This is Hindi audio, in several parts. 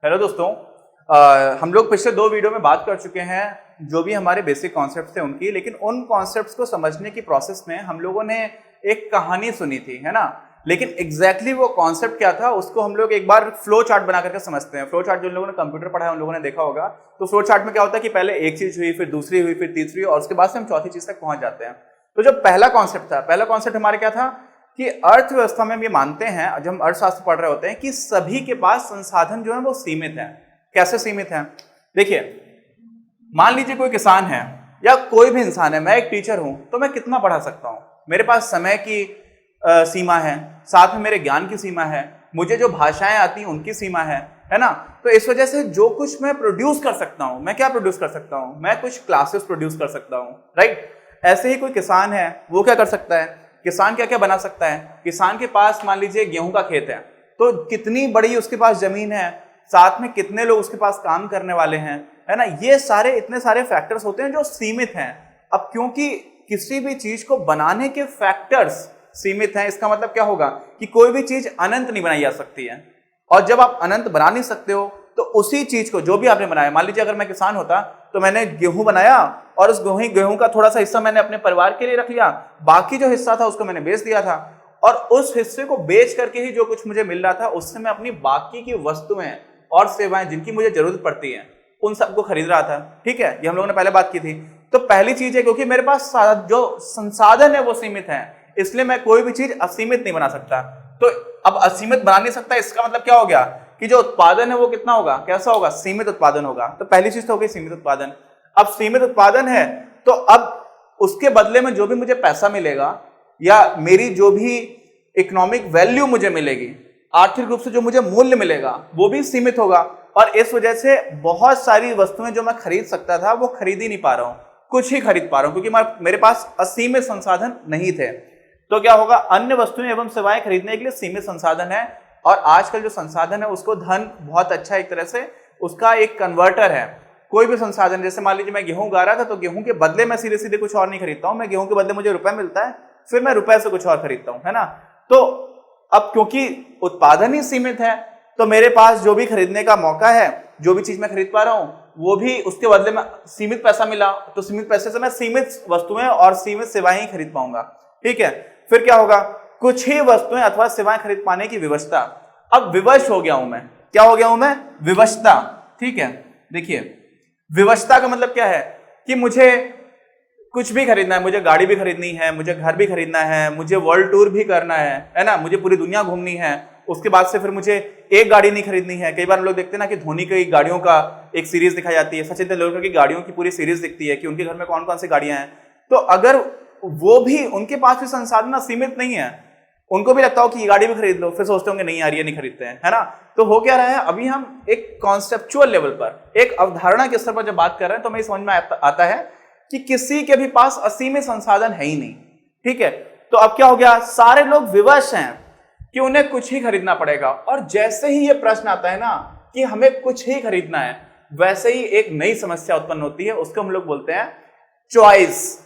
हेलो दोस्तों, हम लोग पिछले 2 वीडियो में बात कर चुके हैं जो भी हमारे बेसिक कॉन्सेप्ट्स थे उनकी, लेकिन उन कॉन्सेप्ट्स को समझने की प्रोसेस में हम लोगों ने एक कहानी सुनी थी, है ना। लेकिन एग्जैक्टली वो कॉन्सेप्ट क्या था उसको हम लोग एक बार फ्लो चार्ट बना करके समझते हैं। फ्लो चार्ट जो लोगों ने कंप्यूटर पढ़ा है उन लोगों ने देखा होगा। तो फ्लो चार्ट में क्या होता है कि पहले एक चीज हुई, फिर दूसरी हुई, फिर तीसरी, और उसके बाद से हम चौथी चीज तक पहुंच जाते हैं। तो जो पहला कॉन्सेप्ट था, पहला कॉन्सेप्ट हमारे क्या था कि अर्थव्यवस्था में हम ये मानते हैं, जब हम अर्थशास्त्र पढ़ रहे होते हैं, कि सभी के पास संसाधन जो है वो सीमित है। कैसे सीमित है? देखिए, मान लीजिए कोई किसान है या कोई भी इंसान है, मैं एक टीचर हूं, तो मैं कितना पढ़ा सकता हूं? मेरे पास समय की सीमा है, साथ में मेरे ज्ञान की सीमा है, मुझे जो भाषाएं आती हैं उनकी सीमा है ना। तो इस वजह से जो कुछ मैं प्रोड्यूस कर सकता हूं, मैं क्या प्रोड्यूस कर सकता हूं? मैं कुछ क्लासेस प्रोड्यूस कर सकता हूं, राइट। ऐसे ही कोई किसान है, वो क्या कर सकता है? किसान क्या क्या बना सकता है? किसान के पास मान लीजिए गेहूं का खेत है, तो कितनी बड़ी उसके पास जमीन है, साथ में कितने लोग उसके पास काम करने वाले हैं, है ना। ये सारे इतने सारे फैक्टर्स होते हैं जो सीमित हैं। अब क्योंकि किसी भी चीज को बनाने के फैक्टर्स सीमित हैं, इसका मतलब क्या होगा कि कोई भी चीज अनंत नहीं बनाई जा सकती है। और जब आप अनंत बना नहीं सकते हो तो उसी चीज को जो भी आपने बनाया, मान लीजिए अगर मैं किसान होता तो मैंने गेहूं बनाया और उस गेहूं का थोड़ा सा हिस्सा मैंने अपने परिवार के लिए रख लिया, बाकी जो हिस्सा था उसको मैंने बेच दिया था, और उस हिस्से को बेच करके ही जो कुछ मुझे मिल रहा था उससे मैं अपनी बाकी की वस्तुएं और सेवाएं जिनकी मुझे जरूरत पड़ती है उन सबको खरीद रहा था। ठीक है, ये हम लोगों ने पहले बात की थी। तो पहली चीज है, क्योंकि मेरे पास जो संसाधन है वो सीमित है, इसलिए मैं कोई भी चीज असीमित नहीं बना सकता। तो अब असीमित बना नहीं सकता, इसका मतलब क्या हो गया कि जो उत्पादन है वो कितना होगा, कैसा होगा? सीमित उत्पादन होगा। तो पहली चीज तो हो गई सीमित उत्पादन। अब सीमित उत्पादन है तो अब उसके बदले में जो भी मुझे पैसा मिलेगा या मेरी जो भी इकोनॉमिक वैल्यू मुझे मिलेगी, आर्थिक रूप से जो मुझे मूल्य मिलेगा वो भी सीमित होगा। और इस वजह से बहुत सारी वस्तुएं जो मैं खरीद सकता था वो खरीद ही नहीं पा रहा हूं, कुछ ही खरीद पा रहा हूं, क्योंकि मेरे पास असीमित संसाधन नहीं थे। तो क्या होगा? अन्य वस्तुएं एवं सेवाएं खरीदने के लिए सीमित संसाधन है, और आजकल जो संसाधन है उसको धन बहुत अच्छा एक तरह से उसका एक कन्वर्टर है। कोई भी संसाधन, जैसे मान लीजिए मैं गेहूं उगा रहा था, तो गेहूं के बदले मैं सीधे सीधे कुछ और नहीं खरीदता हूं, मैं गेहूं के बदले मुझे रुपए मिलता है, फिर मैं रुपए से कुछ और खरीदता हूं, है ना। तो अब क्योंकि उत्पादन ही सीमित है तो मेरे पास जो भी खरीदने का मौका है, जो भी चीज मैं खरीद पा रहा हूं वो भी उसके बदले में सीमित पैसा मिला, तो सीमित पैसे से मैं सीमित वस्तुएं और सीमित सेवाएं ही खरीद पाऊंगा। ठीक है, फिर क्या होगा? कुछ ही वस्तुएं अथवा सेवाएं खरीद पाने की विवशता। अब विवश हो गया हूं मैं, क्या हो गया हूं मैं? विवशता। ठीक है, देखिए विवशता का मतलब क्या है कि मुझे कुछ भी खरीदना है, मुझे गाड़ी भी खरीदनी है, मुझे घर भी खरीदना है, मुझे वर्ल्ड टूर भी करना है ना, मुझे पूरी दुनिया घूमनी है। उसके बाद से फिर मुझे एक गाड़ी नहीं खरीदनी है। कई बार हम लोग देखते हैं ना कि धोनी की गाड़ियों का एक सीरीज दिखाई जाती है, सचिन तेंदुलकर की गाड़ियों की पूरी सीरीज दिखती है कि उनके घर में कौन कौन सी गाड़ियां हैं। तो अगर वो भी, उनके पास भी संसाधन सीमित नहीं है, उनको भी लगता हो कि ये गाड़ी भी खरीद लो, फिर सोचते होंगे नहीं यार ये नहीं खरीदते हैं, है ना। तो हो क्या रहा है, अभी हम एक कॉन्सेप्चुअल लेवल पर, एक अवधारणा के स्तर पर जब बात कर रहे हैं तो हमें समझ में आता है कि किसी के भी पास असीमित संसाधन है ही नहीं। ठीक है, तो अब क्या हो गया? सारे लोग विवश हैं कि उन्हें कुछ ही खरीदना पड़ेगा। और जैसे ही ये प्रश्न आता है ना कि हमें कुछ ही खरीदना है, वैसे ही एक नई समस्या उत्पन्न होती है, उसको हम लोग बोलते हैं चॉइस।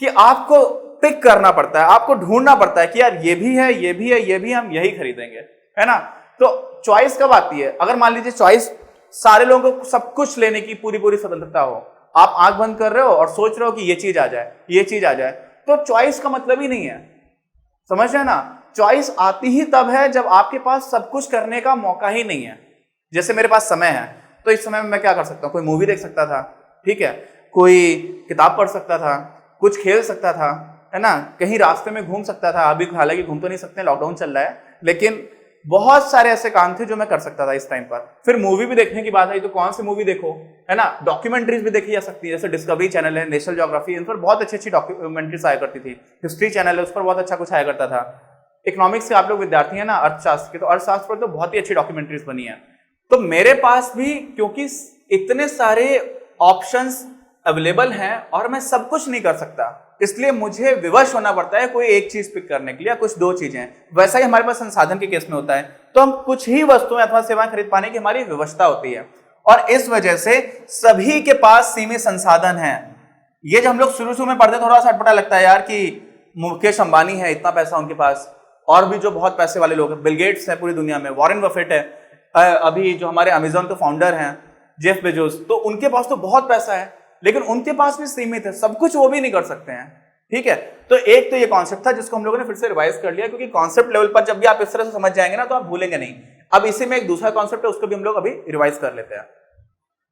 कि आपको पिक करना पड़ता है, आपको ढूंढना पड़ता है कि यार ये भी है, ये भी है, ये भी, हम यही खरीदेंगे, है ना। तो चॉइस कब आती है? अगर मान लीजिए चॉइस, सारे लोगों को सब कुछ लेने की पूरी पूरी स्वतंत्रता हो, आप आंख बंद कर रहे हो और सोच रहे हो कि ये चीज आ जाए, ये चीज आ जाए, तो चॉइस का मतलब ही नहीं है। समझ रहे हैं ना? चॉइस आती ही तब है जब आपके पास सब कुछ करने का मौका ही नहीं है। जैसे मेरे पास समय है, तो इस समय में मैं क्या कर सकता हूं? कोई मूवी देख सकता था, ठीक है, कोई किताब पढ़ सकता था, कुछ खेल सकता था, है ना, कहीं रास्ते में घूम सकता था। अभी हालांकि घूम तो नहीं सकते, लॉकडाउन चल रहा है, लेकिन बहुत सारे ऐसे काम थे जो मैं कर सकता था इस टाइम पर। फिर मूवी भी देखने की बात आई तो कौन सी मूवी देखो, है ना। डॉक्यूमेंट्रीज भी देखी जा सकती है, जैसे डिस्कवरी चैनल है, नेशनल ज्योग्राफी, इन पर बहुत अच्छी अच्छी डॉक्यूमेंट्रीज आया करती थी। हिस्ट्री चैनल है, उस पर बहुत अच्छा कुछ आया करता था। इकोनॉमिक्स के आप लोग विद्यार्थी हैं ना, अर्थशास्त्र के, तो अर्थशास्त्र पर तो बहुत ही अच्छी डॉक्यूमेंट्रीज बनी है। तो मेरे पास भी क्योंकि इतने सारे ऑप्शंस अवेलेबल हैं और मैं सब कुछ नहीं कर सकता, इसलिए मुझे विवश होना पड़ता है कोई एक चीज पिक करने के लिए, कुछ दो चीजें। वैसा ही हमारे पास संसाधन के केस में होता है, तो हम कुछ ही वस्तुएं अथवा सेवाएं खरीद पाने की हमारी विवशता होती है, और इस वजह से सभी के पास सीमित संसाधन है। ये जो हम लोग शुरू में पढ़ते थोड़ा सा अटपटा लगता है यार कि मुकेश अंबानी है, इतना पैसा उनके पास, और भी जो बहुत पैसे वाले लोग हैं, बिल गेट्स है पूरी दुनिया में, वॉरेन बफेट है, अभी जो हमारे अमेजोन के फाउंडर हैं जेफ बेजोस, तो उनके पास तो बहुत पैसा है, लेकिन उनके पास भी सीमित है, सब कुछ वो भी नहीं कर सकते हैं। ठीक है, तो एक तो ये कॉन्सेप्ट था जिसको हम लोगों ने फिर से रिवाइज कर लिया, क्योंकि कॉन्सेप्ट लेवल पर जब भी आप इस तरह से समझ जाएंगे ना तो आप भूलेंगे नहीं। अब इसी में एक दूसरा कॉन्सेप्ट है, उसको भी हम लोग अभी रिवाइज कर लेते हैं।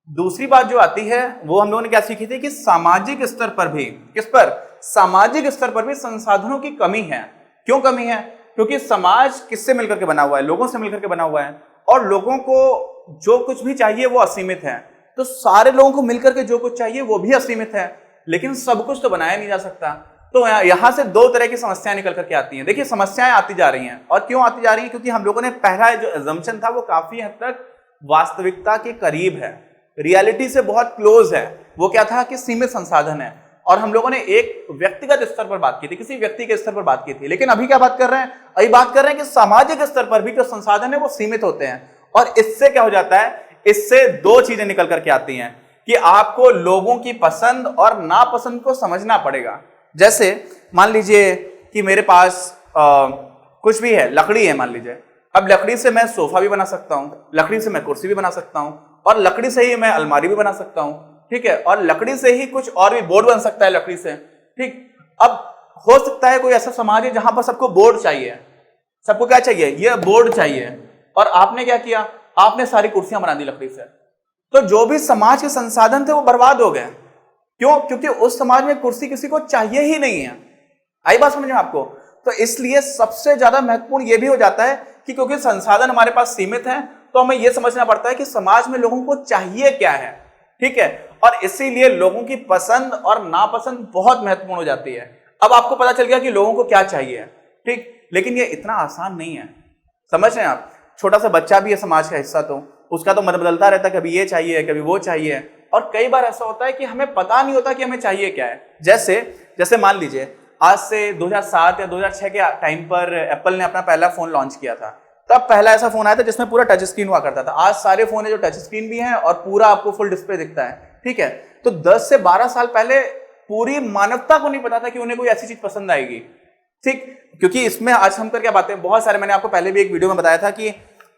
दूसरी बात जो आती है वो हम लोगों ने क्या सीखी थी कि सामाजिक स्तर पर भी, किस पर, सामाजिक स्तर पर भी संसाधनों की कमी है। क्यों कमी है? क्योंकि समाज किससे मिलकर के बना हुआ है? लोगों से मिलकर के बना हुआ है, और लोगों को जो कुछ भी चाहिए वो असीमित है। तो सारे लोगों को मिलकर के जो कुछ चाहिए वो भी असीमित है, लेकिन सब कुछ तो बनाया नहीं जा सकता। तो यहां से दो तरह की समस्याएं निकल करके आती हैं। देखिए, समस्याएं आती जा रही हैं, और क्यों आती जा रही हैं? क्योंकि हम लोगों ने पहला जो अजम्पशन था वो काफी हद तक वास्तविकता के करीब है, रियलिटी से बहुत क्लोज है। वो क्या था कि सीमित संसाधन है, और हम लोगों ने एक व्यक्तिगत स्तर पर बात की थी, किसी व्यक्ति के स्तर पर बात की थी। लेकिन अभी क्या बात कर रहे हैं? अभी बात कर रहे हैं कि सामाजिक स्तर पर भी जो संसाधन है वो सीमित होते हैं। और इससे क्या हो जाता है? इससे दो चीजें निकल करके आती हैं कि आपको लोगों की पसंद और नापसंद को समझना पड़ेगा। जैसे मान लीजिए कि मेरे पास कुछ भी है, लकड़ी है मान लीजिए। अब लकड़ी से मैं सोफा भी बना सकता हूं, लकड़ी से मैं कुर्सी भी बना सकता हूं, और लकड़ी से ही मैं अलमारी भी बना सकता हूं। ठीक है, और लकड़ी से ही कुछ और भी बोर्ड बन सकता है लकड़ी से। ठीक, अब हो सकता है कोई ऐसा समाज है जहां पर सबको बोर्ड चाहिए, सबको क्या चाहिए? ये बोर्ड चाहिए, और आपने क्या किया? आपने सारी कुर्सियां बना दी लकड़ी से। तो जो भी समाज के संसाधन थे वो बर्बाद हो गए। क्यों? क्योंकि उस समाज में कुर्सी किसी को चाहिए ही नहीं है। आई बात समझ में आपको? तो इसलिए सबसे ज्यादा महत्वपूर्ण यह भी हो जाता है कि क्योंकि संसाधन हमारे पास सीमित हैं, तो हमें यह समझना पड़ता है कि समाज में लोगों को चाहिए क्या है। ठीक है, और इसीलिए लोगों की पसंद और नापसंद बहुत महत्वपूर्ण हो जाती है। अब आपको पता चल गया कि लोगों को क्या चाहिए, ठीक, लेकिन यह इतना आसान नहीं है। समझ रहे हैं आप? छोटा सा बच्चा भी है समाज का हिस्सा, तो उसका तो मन बदलता रहता है, कभी ये चाहिए कभी वो चाहिए, और कई बार ऐसा होता है कि हमें पता नहीं होता कि हमें चाहिए क्या है। जैसे मान लीजिए आज से 2007 या 2006 के टाइम पर एप्पल ने अपना पहला फोन लॉन्च किया था। तब पहला ऐसा फोन आया था जिसमें पूरा टच स्क्रीन हुआ करता था। आज सारे फोन है जो टच स्क्रीन भी हैं और पूरा आपको फुल डिस्प्ले दिखता है। ठीक है, तो 10 से 12 साल पहले पूरी मानवता को नहीं पता था कि उन्हें कोई ऐसी चीज पसंद आएगी। ठीक, क्योंकि इसमें आज हम कर क्या बातें बहुत सारे, मैंने आपको पहले भी एक वीडियो में बताया था कि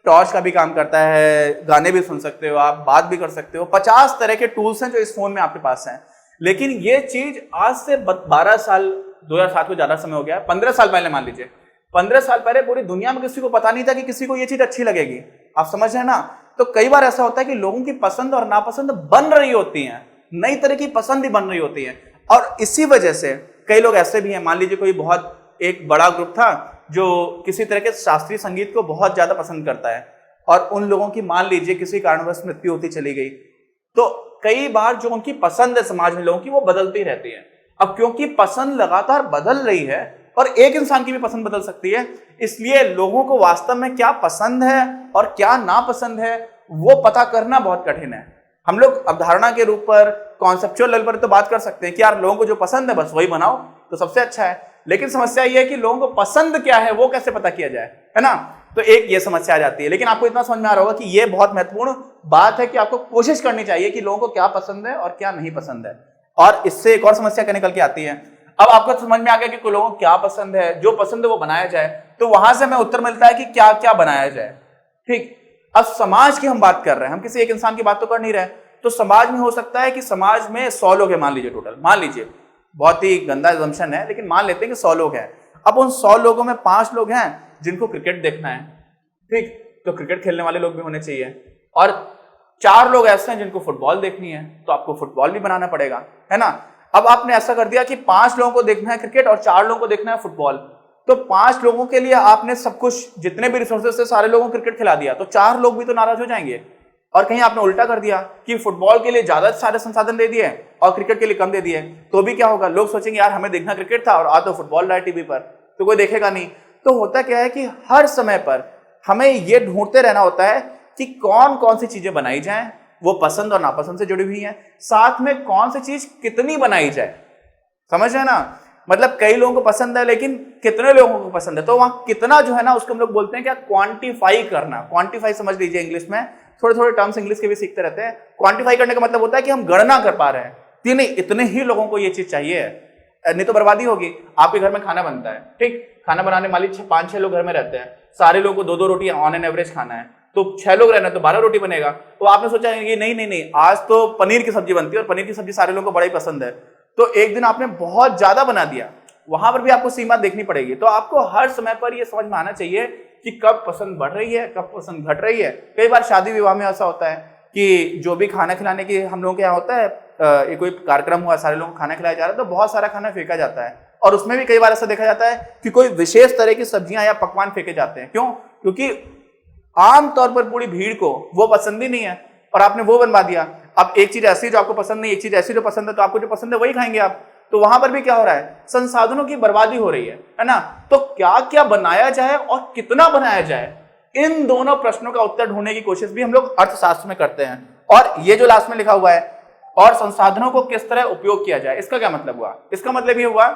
टॉर्च का भी काम करता है, गाने भी सुन सकते हो आप, बात भी कर सकते हो, 50 तरह के टूल्स हैं जो इस फोन में आपके पास हैं। लेकिन ये चीज आज से 12 साल, 2007 को ज्यादा समय हो गया, 15 साल पहले मान लीजिए, 15 साल पहले पूरी दुनिया में किसी को पता नहीं था कि किसी को ये चीज अच्छी लगेगी। आप समझ रहे हैं ना? तो कई बार ऐसा होता है कि लोगों की पसंद और नापसंद बन रही होती है, नई तरह की पसंद ही बन रही होती है। और इसी वजह से कई लोग ऐसे भी हैं, मान लीजिए कोई बहुत एक बड़ा ग्रुप था जो किसी तरह के शास्त्रीय संगीत को बहुत ज्यादा पसंद करता है, और उन लोगों की मान लीजिए किसी कारणवश मृत्यु होती चली गई, तो कई बार जो उनकी पसंद है समाज में लोगों की वो बदलती रहती है। अब क्योंकि पसंद लगातार बदल रही है, और एक इंसान की भी पसंद बदल सकती है, इसलिए लोगों को वास्तव में क्या पसंद है और क्या नापसंद है वो पता करना बहुत कठिन है। हम लोग अवधारणा के रूप पर, कॉन्सेप्चुअल लेवल पर तो बात कर सकते हैं कि यार लोगों को जो पसंद है बस वही बनाओ तो सबसे अच्छा है, लेकिन समस्या यह है कि लोगों को पसंद क्या है वो कैसे पता किया जाए, है ना? तो एक ये समस्या आ जाती है। लेकिन आपको इतना समझ में आ रहा होगा कि ये बहुत महत्वपूर्ण बात है कि आपको कोशिश करनी चाहिए कि लोगों को क्या पसंद है और क्या नहीं पसंद है। और इससे एक और समस्या क्या निकल के आती है, अब आपको समझ में आ गया कि लोगों को क्या पसंद है, जो पसंद है वो बनाया जाए, तो वहां से हमें उत्तर मिलता है कि क्या क्या बनाया जाए। ठीक, अब समाज की हम बात कर रहे हैं, हम किसी एक इंसान की बात तो कर नहीं रहे। तो समाज में हो सकता है कि समाज में 100 लोग हैं मान लीजिए टोटल, मान लीजिए, बहुत ही गंदा assumption है लेकिन मान लेते हैं कि 100 लोग हैं। अब उन 100 लोगों में 5 लोग हैं जिनको क्रिकेट देखना है, ठीक, तो क्रिकेट खेलने वाले लोग भी होने चाहिए, और 4 लोग ऐसे हैं जिनको फुटबॉल देखनी है, तो आपको फुटबॉल भी बनाना पड़ेगा, है ना? अब आपने ऐसा कर दिया कि 5 लोगों को देखना है क्रिकेट और 4 लोगों को देखना है फुटबॉल, तो 5 लोगों के लिए आपने सब कुछ, जितने भी रिसोर्सेस थे सारे लोगों को क्रिकेट खिला दिया, तो 4 लोग भी तो नाराज हो जाएंगे। और कहीं आपने उल्टा कर दिया कि फुटबॉल के लिए ज्यादा सारे संसाधन दे दिए और क्रिकेट के लिए कम दे दिए, तो भी क्या होगा? लोग सोचेंगे यार हमें देखना क्रिकेट था और आ तो फुटबॉल रहा है टीवी पर, तो कोई देखेगा नहीं। तो होता क्या है कि हर समय पर हमें ये ढूंढते रहना होता है कि कौन कौन सी चीजें बनाई जाएं, वो पसंद और नापसंद से जुड़ी हुई हैं, साथ में कौन सी चीज कितनी बनाई जाए। समझ रहे हैं ना? मतलब कई लोगों को पसंद है लेकिन कितने लोगों को पसंद है, तो वहां कितना जो है ना उसको हम लोग बोलते हैं क्या, क्वांटिफाई करना। क्वांटिफाई समझ लीजिए, इंग्लिश में थोड़े थोड़े टर्म्स इंग्लिश के भी सीखते रहते हैं। क्वांटिफाई करने का मतलब होता है कि हम गणना कर पा रहे हैं कि नहीं इतने ही लोगों को ये चीज चाहिए है, नहीं तो बर्बादी होगी। आपके घर में खाना बनता है, ठीक, खाना बनाने वाले 5-6 लोग घर में रहते हैं, सारे लोगों को 2-2 रोटी ऑन एन एवरेज खाना है, तो 6 लोग रहना है तो 12 रोटी बनेगा। तो आपने सोचा ये नहीं आज तो पनीर की सब्जी बनती है और पनीर की सब्जी सारे लोगों को बड़ा ही पसंद है, तो एक दिन आपने बहुत ज्यादा बना दिया, वहां पर भी आपको सीमा देखनी पड़ेगी। तो आपको हर समय पर यह समझ में आना चाहिए कि कब पसंद बढ़ रही है, कब पसंद घट रही है। कई बार शादी विवाह में ऐसा होता है कि जो भी खाना खिलाने की हम लोगों के यहाँ होता है, एक कोई कार्यक्रम हुआ, सारे लोगों को खाना खिलाया जा रहा है, तो बहुत सारा खाना फेंका जाता है। और उसमें भी कई बार ऐसा देखा जाता है कि कोई विशेष तरह की सब्जियां या पकवान फेंके जाते हैं। क्यों? क्योंकि आमतौर पर पूरी भीड़ को वो पसंद ही नहीं है और आपने वो बनवा दिया। अब एक चीज ऐसी जो आपको पसंद नहीं, एक चीज ऐसी जो पसंद है, तो आपको जो पसंद है वही खाएंगे आप। तो वहां पर भी क्या हो रहा है? संसाधनों की बर्बादी हो रही है ना। तो क्या क्या बनाया जाए और कितना बनाया जाए, इन दोनों प्रश्नों का उत्तर ढूंढने की कोशिश भी हम लोग अर्थशास्त्र में करते हैं। और ये जो लास्ट में लिखा हुआ है, और संसाधनों को किस तरह उपयोग किया जाए, इसका क्या मतलब हुआ? इसका मतलब ये हुआ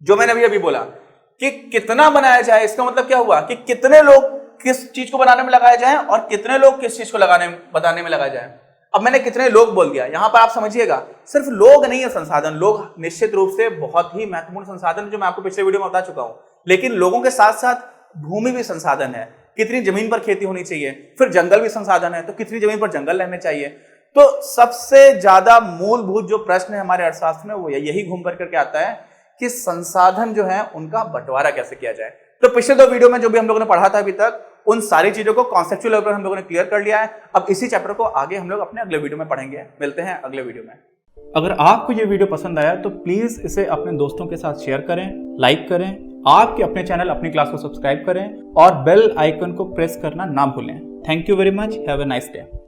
जो मैंने अभी बोला कि कितना बनाया जाए। इसका मतलब क्या हुआ कि कितने लोग किस चीज को बनाने में लगाए जाए और कितने लोग किस चीज को बताने में लगाए जाए। अब मैंने कितने लोग बोल दिया, यहां पर आप समझिएगा सिर्फ लोग नहीं है संसाधन, लोग निश्चित रूप से बहुत ही महत्वपूर्ण संसाधन जो मैं आपको पिछले वीडियो में बता चुका हूं, लेकिन लोगों के साथ साथ भूमि भी संसाधन है। कितनी जमीन पर खेती होनी चाहिए, फिर जंगल भी संसाधन है, तो कितनी जमीन पर जंगल रहने चाहिए। तो सबसे ज्यादा मूलभूत जो प्रश्न है हमारे अर्थशास्त्र में वो यही घूम करके आता है कि संसाधन जो है उनका बंटवारा कैसे किया जाए। तो पिछले 2 वीडियो में जो भी हम लोगों ने पढ़ा था अभी तक, उन सारी चीजों को कॉन्सेप्चुअल लेवल पर हम लोगों ने क्लियर कर लिया है। अब इसी चैप्टर को आगे हम लोग अपने अगले वीडियो में पढ़ेंगे। मिलते हैं अगले वीडियो में। अगर आपको ये वीडियो पसंद आया तो प्लीज इसे अपने दोस्तों के साथ शेयर करें, लाइक करें, आपके अपने चैनल अपनी क्लास को सब्सक्राइब करें और बेल आइकन को प्रेस करना ना भूलें। Thank you very much, have a nice day.